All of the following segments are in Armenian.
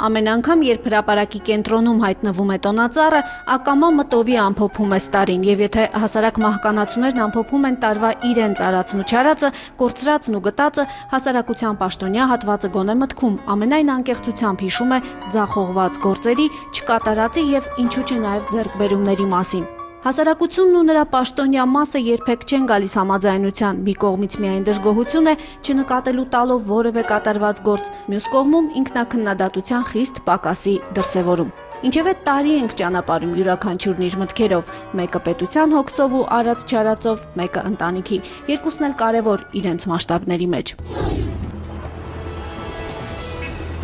Ամեն անգամ, երբ հրապարակի կենտրոնում հայտնվում է տոնածառը, ակամա մտովի ամփոփում է ստարին, եւ եթե հասարակ մահկանացուներն ամփոփում են տարվա իրենց արածն ու չարածը, կորցրածն ու գտածը, հասարակության պաշտոնյա հատվածը գոնե մտքում ամենայն անկեղծությամբ հիշում է ձախողված գործերի, չկատարածի եւ ինչու՞ չէ նաեւ ձեռքբերումների մասին։ Հասարակությունն ու նրա պաշտոնյա մասը երբեք չեն գալիս համաձայնության, մի կողմից միայն դժգոհություն է, չնկատելու տալով որևէ կատարված գործ, մյուս կողմում ինքնաքննադատության խիստ պակասի դրսևորում։ Ինչևէ տարի ենք ճանապարհում յուրաքանչյուրն իր մտքերով, մեկը պետության հոգսով ու արած-չարածով, մեկը ընտանիքի, երկուսն էլ կարևոր իրենց մասշտաբների մեջ։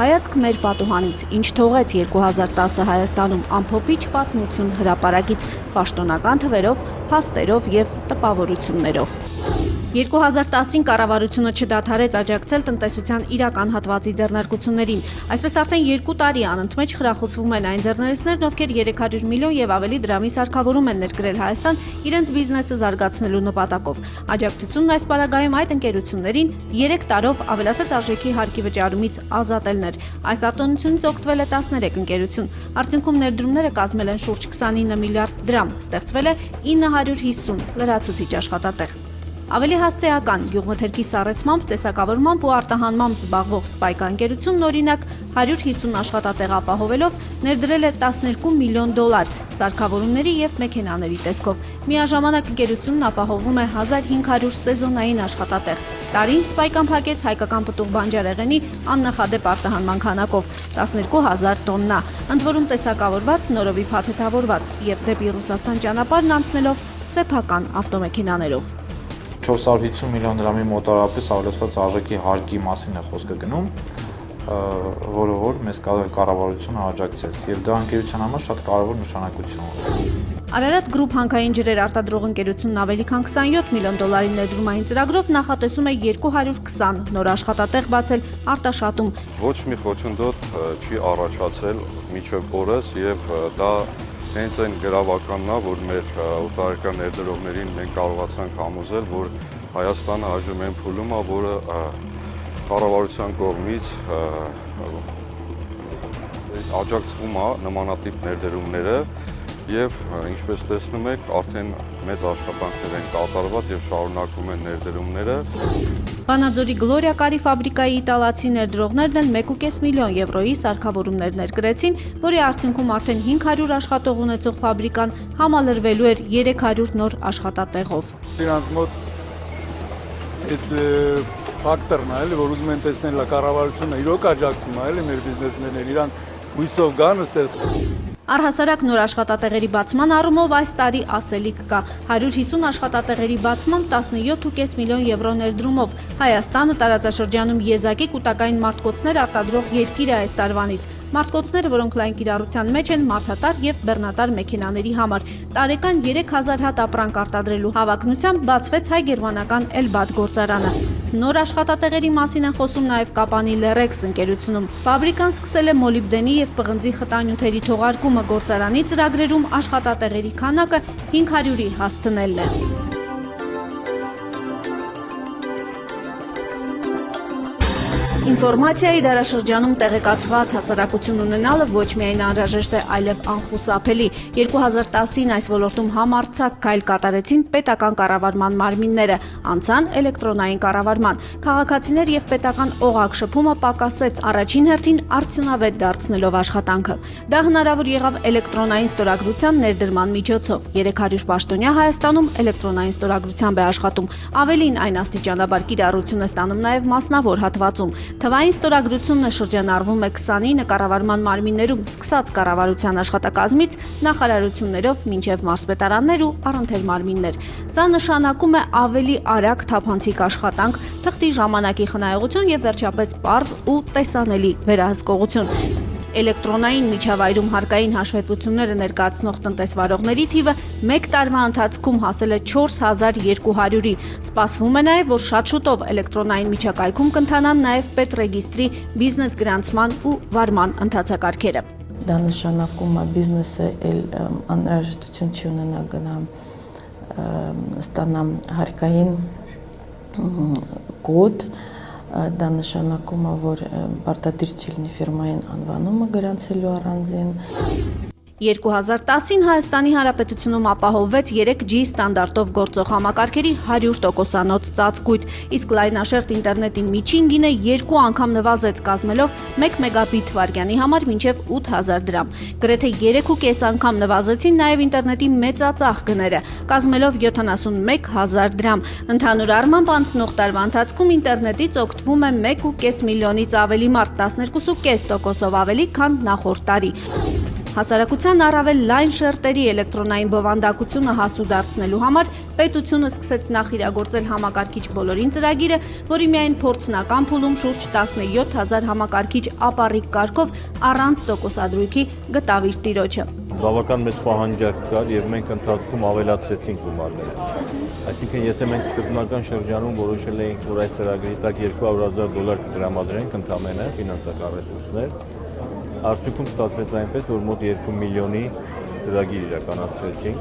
Հայացք մեր պատուհանից, ինչ թողեց 2010 Հայաստանում ամփոփիչ պատմություն հրապարակից, պաշտոնական թվերով, փաստերով եւ տպավորություններով։ 2010-ին կառավարությունը չդադարեց աջակցել տնտեսության իրական հատվածի ձեռնարկություններին։ Այսպես արդեն 2 տարի անընդմեջ խրախուսվում են այն ձեռներեցներն, ովքեր 300 միլիոն եւ ավելի դրամի սարքավորում են ներկրել Հայաստան իրենց բիզնեսը զարգացնելու նպատակով։ Աջակցությունն այս պարագայում այդ ընկերություններին 3 տարով ավելացած արժեքի հարկի վճարումից ազատելն էր։ Այս արտոնությունից օգտվել է 13 ընկերություն։ Արդյունքում ներդրումները կազմել են շուրջ 29 միլիարդ դրամ, ստեղծվել է 950 լրացուցիչ աշխատատեղ։ Ավելի հասցեական գյուղմթերքի սառեցմամբ, տեսակավորմամբ ու արտահանմամբ զբաղվող Սպայկա ընկերությունն օրինակ 150 աշխատատեղ ապահովելով ներդրել է 12 միլիոն դոլար սարքավորումների եւ մեքենաների տեսքով։ Միաժամանակ ընկերությունն ապահովում է 1500 սեզոնային աշխատատեղ։ Տարին Սպայկան փակեց հայկական պտուղ բանջարեղենի աննախադեպ արտահանման քանակով 12000 տոննա, ընդ որում տեսակավորված, նորովի փաթեթավորված եւ դեպի Ռուսաստան ճանապարհն անցնելով սեփական ավտոմեքենաներով։ 450 միլիոն դրամի մոտավորապես ավելացված արժեքի հարկի մասին է խոսքը գնում, որը որ մեզ կառավարությունը աջակցեց, եւ դա ընկերության համար շատ կարևոր նշանակություն ունի։ Արարատ գրուպ հանքային ջրեր արտադրող ընկերությունն ավելի քան 27 միլիոն դոլարի ներդրումային ծրագրով նախատեսում է 220 նոր աշխատատեղ բացել Արտաշատում։ Ոչ մի խոչընդոտ չի առաջացել մինչև օրս եւ դա հենց այն գրավականն է, որ մեր օտարերկրյա ներդրողներին մենք կարողացանք համոզել, որ Հայաստանը այժմ այն փուլում է, որը կառավարության կողմից աջակցվում է նմանատիպ ներդրումները եւ ինչպես տեսնում եք, արդեն մեծ աշխատանքներ են կատարված եւ շարունակվում են ներդրումները։ Վանաձորի Գլորիա կարի ֆաբրիկայի իտալացի ներդրողներն էլ 1.5 միլիոն եվրոյի սարքավորումներ ներկրեցին, որի արդյունքում արդեն 500 աշխատող ունեցող ֆաբրիկան համալրվելու էր 300 նոր աշխատատեղով։ Իրանց մոտ այդ ֆակտորն է, որ ուզում են տեսնել կառավարությունը իրոք աջակցում է, մեր բիզնեսմեններ իրան հույսով գան ստեղծեն։ Առհասարակ նոր աշխատատեղերի բացման առումով այս տարի ասելիք կա։ 150 աշխատատեղերի բացմամբ 17.5 միլիոն եվրո ներդրումով Հայաստանը տարածաշրջանում եզակի կൂട്ടակային մարտկոցներ արտադրող երկիր է այս տարվանից։ Մարտկոցները, որոնք լայն կիրառության մեջ են մարդատար եւ բեռնատար մեքենաների համար, տարեկան 3000 հատ ապրանք արտադրելու հավակնությամբ բացվեց հայ-գերմանական Elbad գործարանը։ Նոր աշխատատեղերի մասին են խոսում նաև Կապանի Lerex ընկերությունում։ Ֆաբրիկան սկսել է մոլիբդենի եւ պղնձի խտանյութերի թողարկումը, գործարանի ծրագրերում աշխատատեղերի քանակը 500-ի հասցնելն է։ Ինֆորմացիայի դարաշրջանում տեղեկացված հասարակություն ունենալը ոչ միայն անհրաժեշտ է, այլև անխուսափելի։ 2010-ին այս ոլորտում համարձակ քայլ կատարեցին պետական կառավարման մարմինները, անցան էլեկտրոնային կառավարման։ Քաղաքացիներ եւ պետական օղակ շփումը պակասեց, առաջին հերթին արդյունավետ դարձնելով աշխատանքը։ Դա հնարավոր եղավ էլեկտրոնային ստորագրության ներդրման միջոցով։ 300 պաշտոնյա Հայաստանում էլեկտրոնային ստորագրությամբ է աշխատում։ Ավելին, այն աստիճանաբար կիրառություն է ստանում նաեւ մասնավոր հատվածում։ Թվային ստորագրությունն շրջանառվում է 29 կառավարման մարմիններում, սկսած կառավարության աշխատակազմից, նախարարություններով մինչև մարզպետարաններ ու առընթեր մարմիններ։ Սա նշանակում է ավելի արագ թափանցիկ աշխատանք, թղթի ժամանակի խնայողություն եւ վերջապես պարզ ու տեսանելի վերահսկողություն։ Էլեկտրոնային միջավայրում հարկային հաշվետվությունները ներկայացնող տնտեսվարողների թիվը մեկ տարվա ընթացքում հասել է 4200-ի։ Սպասվում է նաև, որ շատ շուտով էլեկտրոնային միջակայքում կընթանան նաև պետռեգիստրի բիզնես գրանցման ու վարման ընթացակարգերը։ Դա նշանակում է բիզնեսը անհրաժեշտություն չի ունենա գնամ ստանամ հարկային կոդ, դա նշանակում է, որ պարտադիր չի լինի ֆիրմային անվանումը գրանցելու առանձին։ 2010-ին Հայաստանի Հանրապետությունում ապահովվեց 3G ստանդարտով գործող համակարգերի 100%-անոց ծածկույթ, իսկ լայնաշերտ ինտերնետի միջին գինը 2 անգամ նվազեց, կազմելով 1 մեգաբիտ վայրկյանի համար մինչև 8000 դրամ։ Գրեթե 3.5 անգամ նվազեցին նաև ինտերնետի մեծածախ գները, կազմելով 71000 դրամ։ Ընդհանուր առմամբ անցնող տարվա ընթացքում ինտերնետից օգտվում է 1.5 միլիոնից ավելի մարդ, 12.5%-ով ավելի, քան նախորդ տարի։ Հասարակության առավել լայն շերտերի էլեկտրոնային բովանդակությունը հասու դարձնելու համար պետությունը սկսեց նախիրագործել համակարգիչ բոլորին ծրագիրը, որի միայն փորձնական փուլում շուրջ 17000 համակարգիչ ապառիկ կարգով առանց տոկոսադրույքի գտավ իր տիրոջը։ Բավական մեծ պահանջարկ կար եւ մենք ընթացքում ավելացրեցինք գումարները։ Այսինքն, եթե մենք սկզբնական շրջանում որոշել էինք, որ այս ծրագրի տակ $200,000 կդրամադրենք ընդամենը ֆինանսական ռեսուրսներ, արդյունքում ստացվեց այնպես, որ մոտ 2 միլիոնի ծրագիր իրականացրեցինք։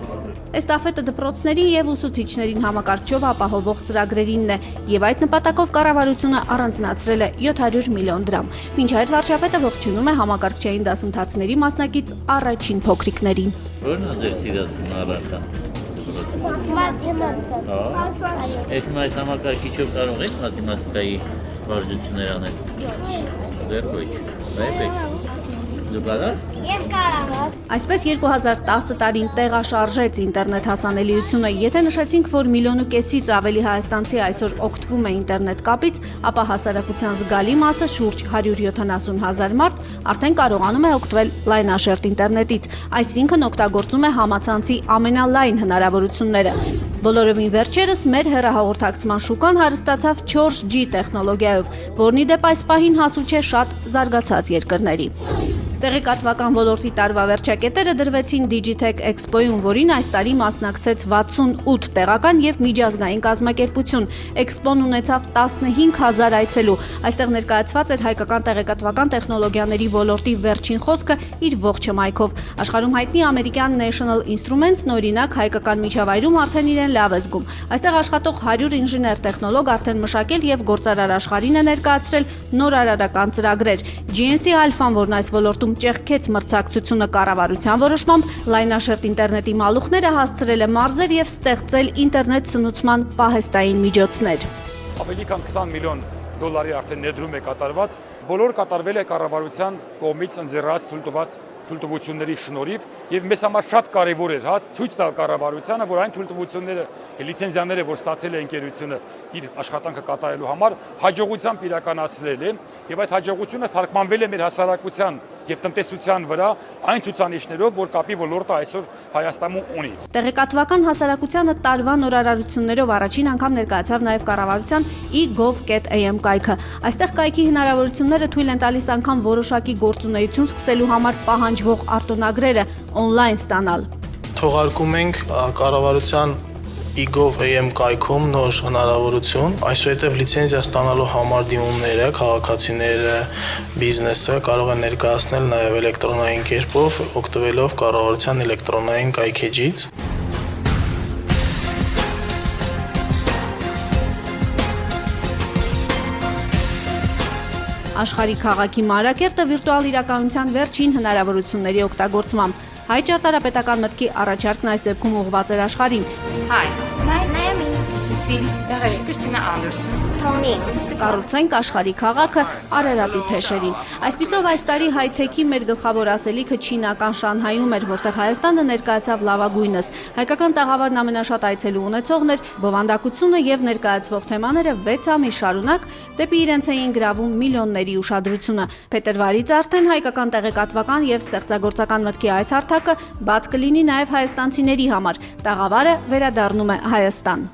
Էստաֆետը դպրոցների եւ ուսուցիչներին համակարգչով ապահովող ծրագրերինն է, եւ այդ նպատակով կառավարությունը առանձնացրել է 700 միլիոն դրամ։ Մինչ այդ վարչապետը ողջունում է համակարգչային դասընթացների մասնակից առաջին փոքրիկներին։ Ո՞րն է ձեր սիրածին առարկան։ Մաթեմատիկա։ Այս համակարգիչով կարող եք մաթեմատիկայի վարժություններ անել։ Դեռ ոչ։ Դու կարաս։ Ես կարող եմ։ Այսպես 2010 տարին տեղաշարժեց ինտերնետ հասանելիությունը։ Եթե նշեցինք, որ 1,5 միլիոնից ավելի հայաստանցի այսօր օգտվում է ինտերնետ կապից, ապա հասարակության զգալի մասը, շուրջ 170,000 մարդ, արդեն կարողանում է օգտվել լայնաշերտ ինտերնետից, այսինքն օգտագործում է համացանցի ամենալայն հնարավորությունները։ Բոլորովին վերջերս մեր հեռահաղորդակցման շուկան հարստացավ 4G տեխնոլոգիայով, որն ի դեպ այս պահին հասու չէ շատ զարգացած երկրների։ Տեղեկատվական ոլորտի տարվա վերջակետերը դրվեցին Digitech Expo-ում, որին այս տարի մասնակցեց 68 տեղական եւ միջազգային կազմակերպություն։ Էքսպոն ունեցավ 15000 այցելու։ Այստեղ ներկայացված էր հայկական տեղեկատվական տեխնոլոգիաների ոլորտի վերջին խոսքը իր ողջ հմայքով։ Աշխարհում հայտնի ամերիկյան National Instruments-ն օրինակ հայկական միջավայրում արդեն իրեն լավ է զգում։ Այստեղ աշխատող 100 ինժեներ-տեխնոլոգ արդեն մշակել եւ գործարար աշխարհին է ներկայացրել նոր արարական ծրագրեր։ GNC Alpha-ն, որն այս ոլորտում ճեղքեց մրցակցությունը կառավարության որոշմամբ, լայնաշերտ ինտերնետի մալուխները հասցրել է մարզեր եւ ստեղծել ինտերնետ սնուցման պահեստային միջոցներ։ Ավելի քան $20 միլիոն արդեն ներդրում է կատարված, բոլոր կատարվել է կառավարության կողմից ընձեռած թույլտվությունների շնորհիվ եւ մեզ համար շատ կարեւոր էր ցույց տալ կառավարությանը, որ այն թույլտվությունները, լիցենզիաները, որ ստացել է ընկերությունը իր աշխատանքը կատարելու համար, հաջողությամբ իրականացրել է եւ այդ հաջողությունը թարգմանվել է մեր հասարակության եւ տնտեսության վրա այն ցուցանիշներով, որ կապի ոլորտը այսօր Հայաստանում ունի։ Տեղեկատվական հասարակությանը տարվա նորարարություններով առաջին անգամ ներկայացավ նաև կառավարության e.gov.am կայքը։ Այստեղ կայքի հնարավորությունները թույլ են տալիս անգամ որոշակի գործունեություն սկսելու համար պահանջվող արտոնագրերը օնլայն ստանալ։ Թողարկում ենք կառավարության e.gov.am կայքում նոր հնարավորություն, այսուհետև լիցենզիա ստանալու համար դիմումները, քաղաքացիները, բիզնեսը կարող են ներկայացնել նաև էլեկտրոնային կերպով, օգտվելով կառավարության էլեկտրոնային կայքեջից։ Աշխարհի քաղաքի Մանրակերտը վիրտուալ իրականության վերջին հնարավորությունների օգտագործմամբ հայ ճարտարապետական մտքի առաջարկն այս դեպքում ուղղված էր աշխարհին։ Hi, My name is Cecile Christina Anderson. Tony. Կառուցենք աշխարհի քաղաքը Արարատի փեշերին։ Այսպիսով այս տարի հայ-թեքի մեր գլխավոր ասելիքը չինական Շանհայում էր, որտեղ Հայաստանը ներկայացավ լավագույնս։ Հայկական տաղավարն ամենաշատ այցելու ունեցողն էր, բովանդակությունը եւ ներկայացվող թեմաները 6 ամիս շարունակ դեպի իրենց էին գրավում միլիոնների ուշադրությունը։ Փետրվարից արդեն հայկական տեղեկատվական եւ ստեղծագործական մտքի այս հարթակը բաց կլինի նաեւ հայաստանցիների համար։ Տաղավարը վերադառնում է Հայաստան։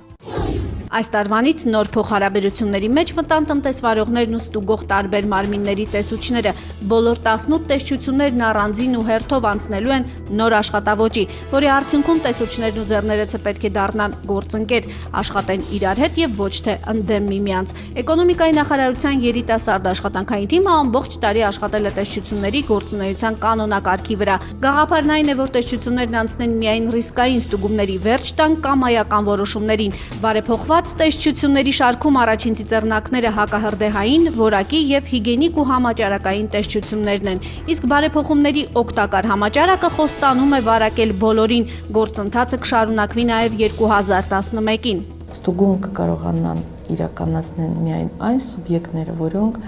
Այս տարվանից նոր փոխհարաբերությունների մեջ մտան տնտեսվարողներն ու ստուգող տարբեր մարմինների տեսուչները։ Բոլոր 18 տեսչություններն առանձին ու հերթով անցնելու են նոր աշխատավոճի, որի արդյունքում տեսուչներն ու ձեռներեցը պետք է դառնան գործընկեր, աշխատեն իրար հետ եւ ոչ թե ընդդեմ միմյանց։ Էկոնոմիկայի նախարարության երիտասարդ աշխատանքային թիմը ամբողջ տարի աշխատել է տեսչությունների գործունեության կանոնակարգի վրա։ Գաղափարն այն է, որ տեսչություններն անցնեն միայն ռիսկային ստուգումների վերջ տան կամ այական որոշումներին։ Բարեփոխված ուղղված տեսչությունների շարքում առաջին ծիծեռնակները հակահրդեհային, որակի եւ հիգիենիկ ու համաճարակային տեսչություններն են։ Իսկ բարեփոխումների օգտակար համաճարակը խոստանում է վարակել բոլորին։ Գործընթացը կշարունակվի նաեւ 2011-ին։ Ստուգում կկարողանան իրականացնել միայն այն սուբյեկտները, որոնք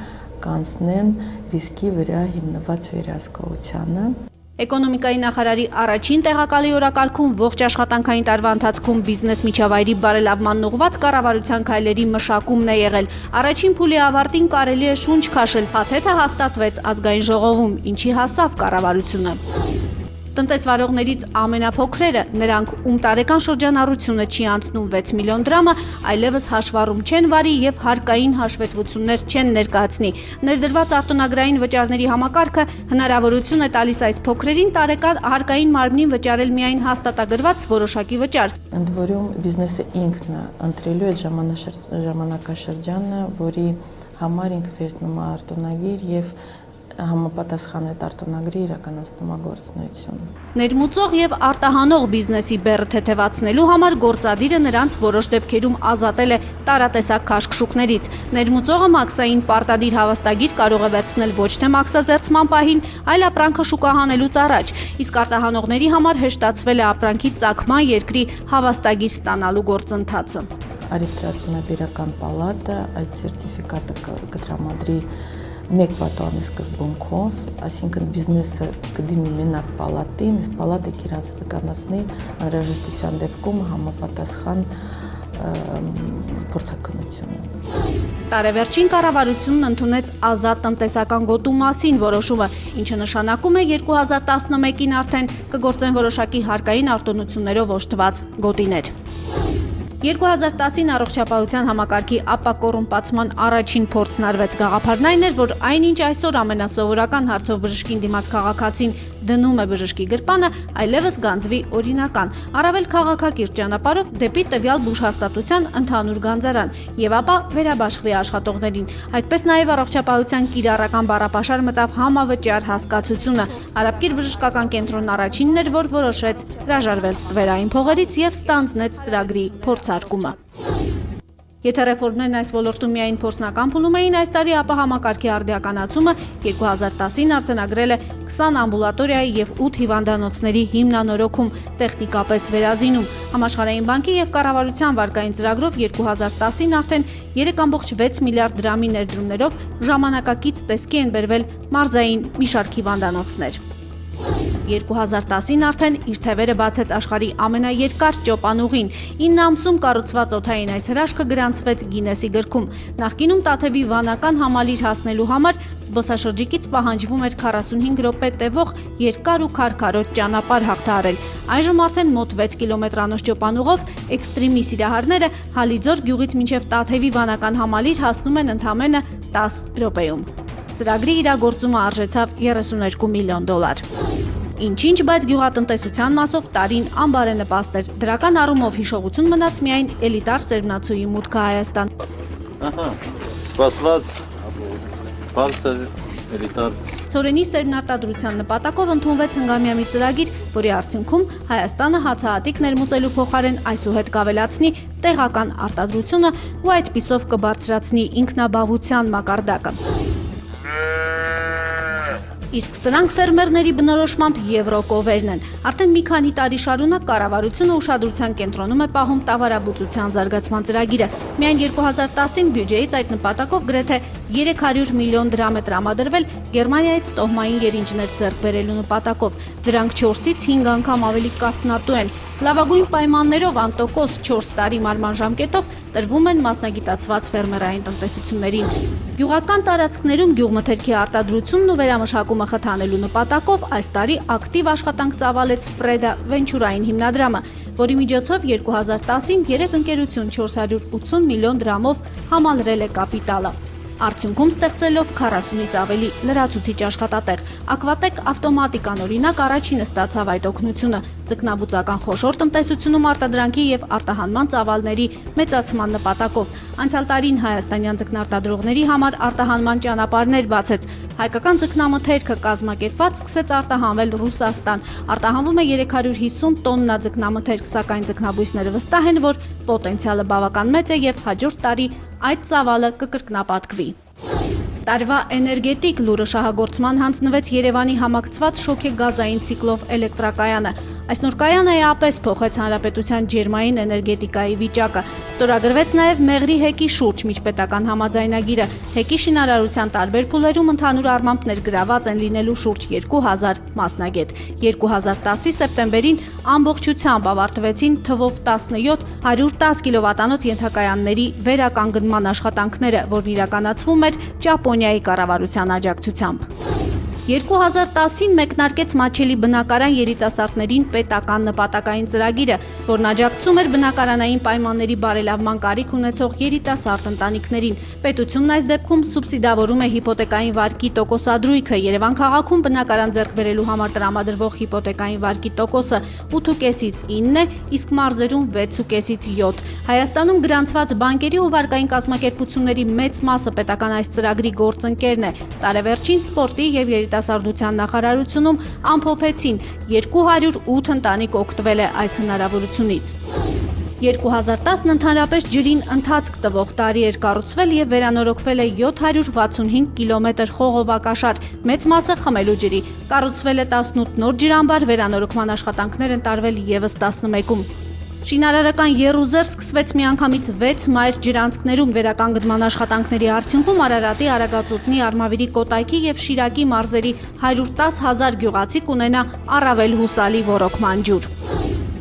կանցնեն ռիսկի վրա հիմնված վերահսկողությանը։ Էկոնոմիկայի նախարարի առաջին տեղակալի օրակարգում ողջ աշխատանքային տարվա ընթացքում բիզնես միջավայրի բարելավման ուղղված կառավարության քայլերի մշակումն է եղել։ Առաջին փուլի ավարտին կարելի է շունչ քաշել, փաթեթը հաստատվեց ազգային ժողովում, ինչի հասավ կառավարությունը։ Տնտեսվարողներից ամենափոքրերը, նրանք ում տարեկան շրջանառությունը չի անցնում 6 միլիոն դրամը, այլևս հաշվառում չեն վարի եւ հարկային հաշվետվություններ չեն ներկայացնի։ Ներդրված արտոնագրային վճարների համակարգը հնարավորություն է տալիս այս փոքրերին տարեկան հարկային մարմնին վճարել միայն հաստատագրված որոշակի վճար։ Ընդ որում բիզնեսը ինքն է ընտրելու այդ ժամանակաշրջանը, որի համար ինքը վերցնում է արտոնագիր եւ համապատասխան այդ արտոնագրի իրականացնում է գործունեությունը։ Ներմուծող եւ արտահանող բիզնեսի բեռը թեթևացնելու համար գործադիրը նրանց որոշ դեպքերում ազատել է տարատեսակ քաշքշուկներից։ Ներմուծողը մաքսային պարտադիր հավաստագիր կարող է վերցնել ոչ թե մաքսազերծման պահին, այլ ապրանքը շուկահանելուց առաջ, իսկ արտահանողների համար հեշտացվել է ապրանքի ծագման երկրի հավաստագիր ստանալու գործընթացը։ Առևտրացիոնաբերական պալատը այդ սերտիֆիկատը կտրամադրի մեկ պատվանի սկզբունքով, այսինքն բիզնեսը կդիմի մենակ պալատին, իսկ պալատը կիրականացնի անհրաժեշտության դեպքում համապատասխան փորձաքննությունը։ Տարեվերջին կառավարությունն ընդունեց ազատ տնտեսական գոտու մասին որոշումը, ինչը նշանակում է 2011-ին արդեն կգործեն որոշակի հարկային արտոնություններով օժտված գոտիներ։ 2010-ին առողջապահության համակարգի ապակոռումպացման առաջին փորձն արվեց։ Գաղափարն այն էր, որ այնինչ այսօր ամենասովորական հարցով բժշկին դիմաց քաղաքացին դնում է բժշկի գրպանը, այլևս գանձվի օրինական, առավել քաղաքակիրթ ճանապարհով դեպի տվյալ բուժհաստատության ընդհանուր գանձարան, եւ ապա վերաբաշխվի աշխատողներին։ Այդպես նաեւ առողջապահության կիրառական բառապաշար մտավ համավճար հասկացությունը։ Արաբկիր բժշկական կենտրոնն առաջինն էր, որ որոշեց հրաժարվել ստվերային փողերից եւ ստանձնեց ծրագրի փորձարկումը։ Եթե ռեֆորմներն այս ոլորտում միայն փորձնական փուլում էին այս տարի, ապա համակարգի արդիականացումը 2010-ին արձանագրել է 20 ամբուլատորիայի եւ 8 հիվանդանոցների հիմնանորոգում, տեխնիկապես վերազինում։ Համաշխարհային բանկի եւ կառավարության վարկային ծրագրով 2010-ին արդեն 3.6 միլիարդ դրամի ներդրումներով ժամանակակից տեսքի են բերվել մարզային մի շարք հիվանդանոցներ։ 2010-ին արդեն իր թևերը բացեց աշխարհի ամենաերկար ճոպանուղին։ 9 ամսում կառուցված օդային այս հրաշքը գրանցվեց Գինեսի գրքում։ Նախկինում Տաթևի վանական համալիր հասնելու համար զբոսաշրջիկից պահանջվում էր 45 րոպե տևող երկար ու քարքարոտ ճանապարհ հաղթահարել։ Այժմ արդեն մոտ 6 կիլոմետրանոց ճոպանուղով էքստրիմի սիրահարները Հալիձոր գյուղից մինչև Տաթևի վանական համալիր հասնում են ընդամենը 10 րոպեում։ Ծրագրի իրագործումը արժեցավ $32 միլիոն։ Ինչ-ինչ, բայց գյուղատնտեսության մասով տարին անբարենպաստ էր։ Դրական առումով հիշողություն մնաց միայն էլիտար սերմնացուի մուտքը Հայաստան։ Սպասված բարձր էլիտար Ցորենի սերմնարտադրության նպատակով ընդունվեց հնգամյա մի ծրագիր, որի արդյունքում Հայաստանը հացահատիկ ներմուծելու փոխարեն այսուհետ կավելացնի տեղական արտադրությունը ու այդպիսով կբարձրացնի ինքնաբավության մակարդակը։ Իսկ սրանք ֆերմերների բնորոշմամբ եվրոկովերն են։ Արդեն մի քանի տարի շարունակ կառավարությունը ուշադրության կենտրոնում է պահում տավարաբուծության զարգացման ծրագիրը։ Միայն 2010-ին բյուջեից այդ նպատակով գրեթե 300 միլիոն դրամ է տրամադրվել Գերմանիայից տոհմային երինջներ ձեռք բերելու նպատակով։ Դրանք 4-ից 5 անգամ ավելի կաթնատու են։ Լավագույն պայմաններով անտոկոս 4 տարի մարման ժամկետով տրվում են մասնագիտացված ֆերմերային տնտեսություններին։ Գյուղական տարածքներում գյուղմթերքի արտադրությունն ու վերամշակումը խթանելու նպատակով այս տարի ակտիվ աշխատանք ծավալեց Ֆրեդա վենչուրային հիմնադրամը, որի միջոցով 2010-ին 3 ընկերություն 480 միլիոն դրամով համալրել է կապիտալը։ արդյունքում ստեղծելով 40-ից ավելի լրացուցիչ աշխատատեղ։ Ակվատեկ ավտոմատիկան օրինակ առաջինը ստացավ այդ օգնությունը ձկնաբուծական խոշոր տնտեսությունում արտադրանքի եւ արտահանման ծավալների մեծացման նպատակով։ Անցյալ տարին հայաստանյան ձկնարտադրողների համար արտահանման ճանապարհներ բացեց։ Հայկական ձկնամթերքը կազմակերպված սկսեց արտահանվել Ռուսաստան։ Արտահանվում է 350 տոննա ձկնամթերք, սակայն ձկնաբույսները վստահ են, որ պոտենցիալը բավական մեծ է եւ հաջորդ տարի այդ ծավալը կկրկնապատկվի։ Տարվա էներգետիկ լուրը շահագործման հանձնվեց Երևանի համակցված շոգեգազային ցիկլով էլեկտրակայանը։ Այս նոր կայանը էապես փոխեց հանրապետության ջերմային էներգետիկայի վիճակը։ Ստորագրվեց նաև Մեղրի հեկի շուրջ միջպետական համաձայնագիրը։ Հեկի շինարարության տարբեր փուլերում ընդհանուր առմամբ ներգրաված են լինելու շուրջ 2000 մասնագետ։ 2010-ի սեպտեմբերին ամբողջությամբ ավարտվեցին թվով 17 110 կիլովատանոց ենթակայանների վերականգնման աշխատանքները, որն իրականացվում էր Ճապոնիայի կառավարության աջակցությամբ։ 2010-ին մեկնարկեց Մաչելի բնակարան երիտասարդներին պետական նպատակային ծրագիրը, որն աջակցում էր բնակարանային պայմանների բարելավման կարիք ունեցող երիտասարդ ընտանիքներին։ Պետությունն այս դեպքում սուբսիդավորում է հիպոթեկային վարկի տոկոսադրույքը։ Երևան քաղաքում բնակարան ձեռք բերելու համար տրամադրվող հիպոթեկային վարկի տոկոսը 8.5-ից 9 է, իսկ մարզերում 6.5-ից 7։ Հայաստանում գրանցված բանկերի ու վարկային կազմակերպությունների մեծ մասը պետական այս ծրագրի գործընկերն է։ Տարեվերջին սպորտի եւ երիտասարդության նախարարությունում ամփոփեցին 208 ընտանիք օգտվել է այս հնարավորությունից։ 2010-ն ընդհանրապես ջրին ընթացք տվող տարի էր, կառուցվել եւ վերանորոգվել է 765 կիլոմետր խողովակաշար, մեծ մասը խմելու ջրի։ Կառուցվել է 18 նոր ջրամբար, վերանորոգման աշխատանքներ են տարվել եւս 11-ում։ Շինարարական եռուզեռ սկսվեց միանգամից 6 մայր ջրանցքներում վերականգնման աշխատանքների արդյունքում Արարատի, Արագածոտնի, Արմավիրի, Կոտայքի եւ Շիրակի մարզերի 110,000 գյուղացի կունենա առավել հուսալի ոռոգման ջուր։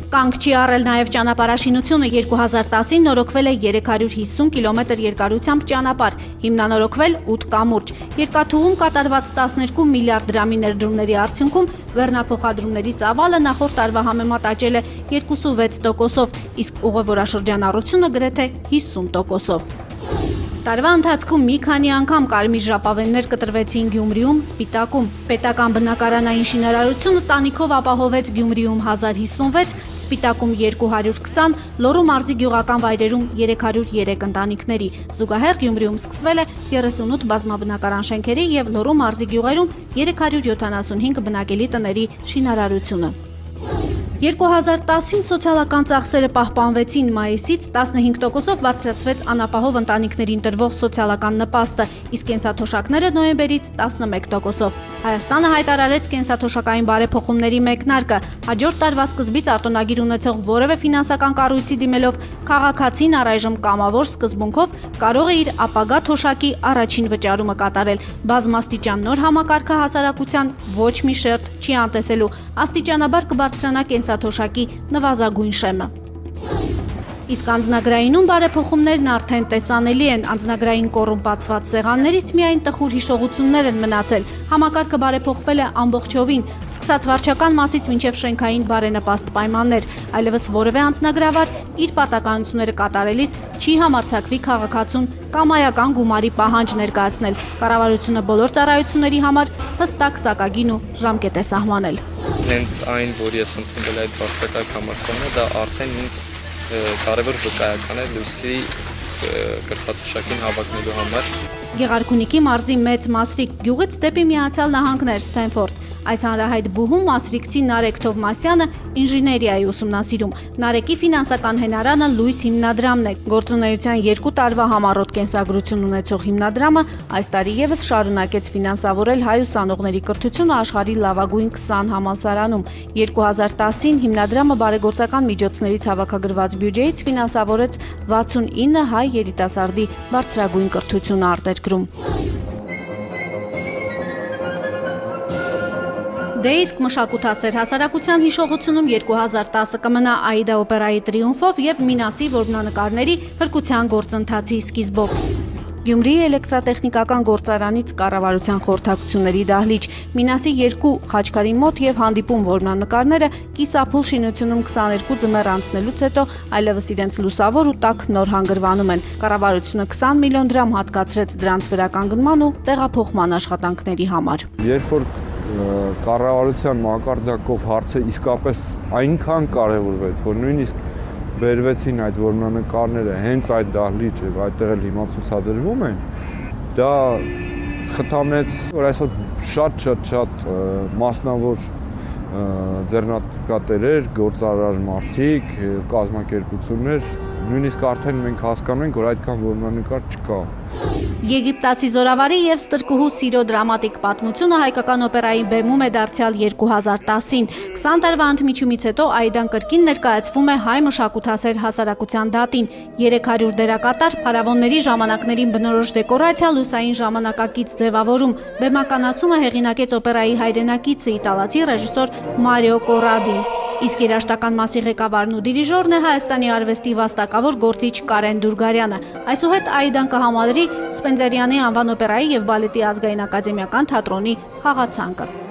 Կանգ չի առել նաև ճանապարհաշինությունը։ 2010-ին նորոգվել է 350 կիլոմետր երկարությամբ ճանապարհ, հիմնանորոգվել 8 կամուրջ։ Երկաթուղում կատարված 12 միլիարդ դրամի ներդրումների արդյունքում բեռնափոխադրումների ծավալը նախորդ տարվա համեմատ աճել է 26%-ով, իսկ ուղևորաշրջանառությունը գրեթե 50%-ով։ Տարվա ընթացքում մի քանի անգամ կարմիր ժապավեններ կտրվեցին Գյումրիում, Սպիտակում։ Պետական բնակարանային շինարարությունը տանիքով ապահովեց Գյումրիում 1056, Սպիտակում 220, Լոռու մարզի գյուղական վայրերում 303 ընտանիքների։ Զուգահեռ Գյումրիում սկսվել է 38 բազմաբնակարան շենքերի եւ Լոռու մարզի գյուղերում 375 բնակելի տների շինարարությունը։ 2010-ին սոցիալական ծախսերը պահպանվեցին, մայիսից 15%-ով բարձրացվեց անապահով ընտանիքներին տրվող սոցիալական նպաստը, իսկ կենսաթոշակները նոյեմբերից 11%-ով։ Հայաստանը հայտարարեց կենսաթոշակային բարեփոխումների մեկնարկը։ Հաջորդ տարվա սկզբից արտոնագիր ունեցող որևէ ֆինանսական կառույցի դիմելով քաղաքացին առայժմ կամավոր սկզբունքով կարող է իր ապագա թոշակի առաջին վճարումը կատարել։ Բազմաստիճան նոր համակարգը հասարակության ոչ մի շերտ չի անտեսելու, աստիճանաբար կբարձրանա կենսաթոշակի նվազագույն շեմը։ Իսկ անձնագրայինում բարեփոխումներն արդեն տեսանելի են, անձնագրային կոռումպացված սեղաններից միայն տխուր հիշողություններ են մնացել։ Համակարգը բարեփոխվել է ամբողջովին, սկսած վարչական մասից մինչև շենքային բարենպաստ պայմաններ, այլևս որևէ անձնագրավար իր պարտականությունները կատարելիս չի համարձակվի քաղաքացուն կամայական գումարի պահանջ ներկայացնել։ Կառավարությունը բոլոր ծառայությունների համար հստակ սակագին ու ժամկետ է սահմանել։ Հենց այն, որ ես ընդունել այդ բարձրակարգ համալսարանը, դա արդեն ինձ կարևոր վկայական է լույսի կրթաթոշակին հավակնելու համար։ Գեղարքունիքի մարզի մեծ Մասրիկ գյուղից դեպի Միացյալ Նահանգներ Սթենֆորդ։ Այս հանրահայտ բուհում մասրիկցի Նարեկ Թովմասյանը ինժեներիայի ուսումնասիրում։ Նարեկի ֆինանսական հենարանը լույս հիմնադրամն է։ Գործունեության 2 տարվա համառոտ կենսագրություն ունեցող հիմնադրամը այս տարի եւս շարունակեց ֆինանսավորել հայ ուսանողների կրթությունը աշխարհի լավագույն 20 համալսարանում։ 2010-ին հիմնադրամը բարեգործական միջոցներից հավաքագրված բյուջեից ֆինանսավորեց 69 հայ երիտասարդի բարձրագույն կրթությունը արտերկրում։ Դե իսկ մշակութասեր հասարակության հիշողությունում 2010-ը կմնա Աիդա օպերայի տրիումֆով եւ Մինասի որմնանկարների փրկության գործընթացի սկիզբով։ Գյումրիի էլեկտրատեխնիկական գործարանից կառավարության խորհրդակցությունների դահլիճ, Մինասի 2 խաչքարի մոտ եւ հանդիպում որմնանկարները կիսափուլ շինությունում 22 ձմեռ անցնելուց հետո այլևս իրենց լուսավոր ու տաք նոր հանգրվանում են։ Կառավարությունը 20 միլիոն դրամ հատկացրեց դրանց վերականգնման ու տեղափոխման աշխատանքների համար։ Երբ որ կառավարության մակարդակով հարցը իսկապես այնքան կարևորվեց, որ նույնիսկ բերվեցին այդ որմնանկարները հենց այդ դահլիճ եւ այդտեղ էլ հիմա ցուցադրվում են, դա խթանեց, որ այսօր շատ մասնավոր ձեռնարկատերեր, գործարար մարդիկ, կազմակերպություններ, նույնիսկ արդեն մենք հասկանում ենք, որ այդքան որմնանկար չկա։ Եգիպտացի զորավարի եւ ստրկուհու սիրո դրամատիկ պատմությունը հայկական օպերայի բեմում է դարձյալ 2010-ին։ 20 տարվա ընդմիջումից հետո Այդան կրկին ներկայացվում է հայ մշակութասեր հասարակության դատին։ 300 դերակատար, փարավոնների ժամանակներին բնորոշ դեկորացիա, լուսային ժամանակակից ձևավորում։ Բեմականացումը հեղինակեց օպերայի հայրենակիցը իտալացի ռեժիսոր Մարիո Կորրադին։ Իսկ երաժշտական մասի ղեկավարն ու դիրիժորն է Հայաստանի արվեստի վաստակավոր գործիչ Կարեն Դուրգարյանը։ Այսուհետ Այդան կհամալրի Սպենդիարյանի անվան օպերայի եւ բալետի ազգային ակադեմիական թատրոնի խաղացանկը։